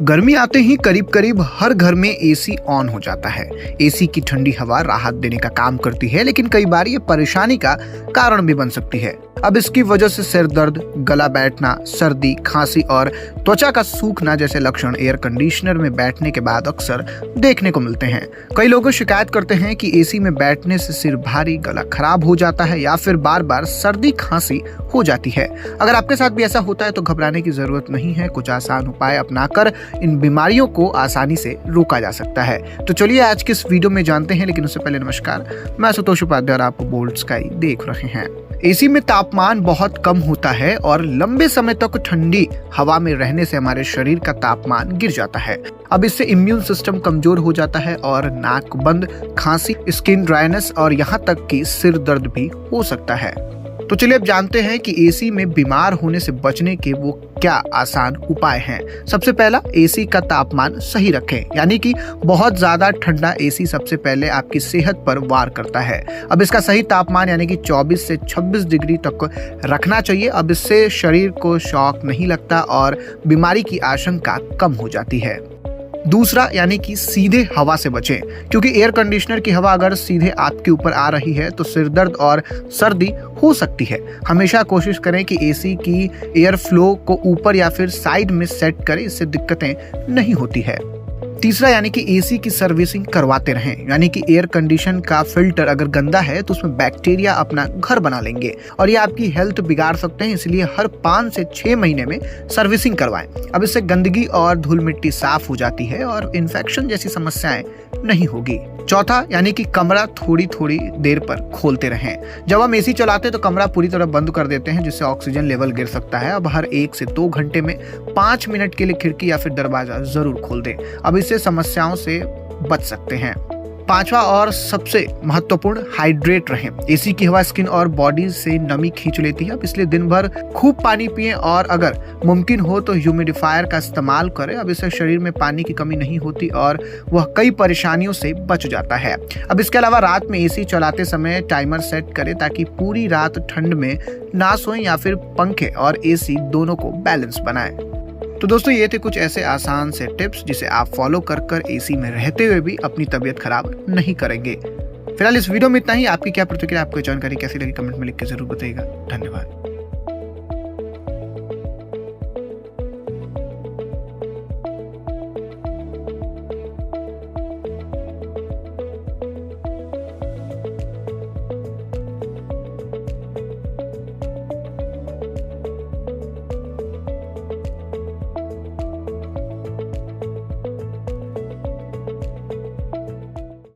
गर्मी आते ही करीब करीब हर घर में एसी ऑन हो जाता है। एसी की ठंडी हवा राहत देने का काम करती है, लेकिन कई बार ये परेशानी का कारण भी बन सकती है। अब इसकी वजह से सिर दर्द, गला बैठना, सर्दी, खांसी और त्वचा का सूखना जैसे लक्षण एयर कंडीशनर में बैठने के बाद अक्सर देखने को मिलते हैं। कई लोग शिकायत करते हैं कि एसी में बैठने से सिर भारी, गला खराब हो जाता है या फिर बार बार सर्दी खांसी हो जाती है। अगर आपके साथ भी ऐसा होता है तो घबराने की जरूरत नहीं है। कुछ आसान उपाय अपनाकर इन बीमारियों को आसानी से रोका जा सकता है। तो चलिए आज के इस वीडियो में जानते हैं, लेकिन उससे पहले नमस्कार, मैं आशुतोष उपाध्याय और आप बोल्ड स्काई देख रहे हैं। एसी में तापमान बहुत कम होता है और लंबे समय तक ठंडी हवा में रहने से हमारे शरीर का तापमान गिर जाता है। अब इससे इम्यून सिस्टम कमजोर हो जाता है और नाक बंद, खांसी, स्किन ड्राइनेस और यहाँ तक कि सिर दर्द भी हो सकता है। तो चलिए अब जानते हैं कि एसी में बीमार होने से बचने के वो क्या आसान उपाय हैं। सबसे पहला, एसी का तापमान सही रखें, यानी कि बहुत ज्यादा ठंडा एसी सबसे पहले आपकी सेहत पर वार करता है। अब इसका सही तापमान यानी कि 24 से 26 डिग्री तक रखना चाहिए। अब इससे शरीर को शॉक नहीं लगता और बीमारी की आशंका कम हो जाती है। दूसरा, यानी कि सीधे हवा से बचें, क्योंकि एयर कंडीशनर की हवा अगर सीधे आपके ऊपर आ रही है तो सिर दर्द और सर्दी हो सकती है। हमेशा कोशिश करें कि एसी की एयर फ्लो को ऊपर या फिर साइड में सेट करें, इससे दिक्कतें नहीं होती है। तीसरा, यानी कि एसी की सर्विसिंग करवाते रहें, यानी कि एयर कंडीशन का फिल्टर अगर गंदा है तो उसमें बैक्टीरिया अपना घर बना लेंगे और ये आपकी हेल्थ बिगाड़ सकते हैं। इसलिए हर 5 से 6 महीने में सर्विसिंग करवाएं। अब इससे गंदगी और धूल मिट्टी साफ हो जाती है और इन्फेक्शन जैसी समस्याएं नहीं होगी। चौथा, यानी कि कमरा थोड़ी थोड़ी देर पर खोलते रहें। जब हम एसी चलाते हैं तो कमरा पूरी तरह बंद कर देते हैं, जिससे ऑक्सीजन लेवल गिर सकता है। अब हर 1 से 2 घंटे में 5 मिनट के लिए खिड़की या फिर दरवाजा जरूर खोल दें। अब इससे समस्याओं से बच सकते हैं। पांचवा और सबसे महत्वपूर्ण, हाइड्रेट रहें। एसी की हवा स्किन और बॉडी से नमी खींच लेती है, इसलिए दिन भर खूब पानी पिएं और अगर मुमकिन हो तो ह्यूमिडिफायर का इस्तेमाल करें। अब इससे शरीर में पानी की कमी नहीं होती और वह कई परेशानियों से बच जाता है। अब इसके अलावा रात में एसी चलाते समय टाइमर सेट करें ताकि पूरी रात ठंड में ना सोएं या फिर पंखे और एसी दोनों को बैलेंस बनाएं। तो दोस्तों, ये थे कुछ ऐसे आसान से टिप्स जिसे आप फॉलो कर एसी में रहते हुए भी अपनी तबीयत खराब नहीं करेंगे। फिलहाल इस वीडियो में इतना ही। आपकी क्या प्रतिक्रिया, आपको जानकारी कैसी लगी कमेंट में लिख के जरूर बताइएगा। धन्यवाद।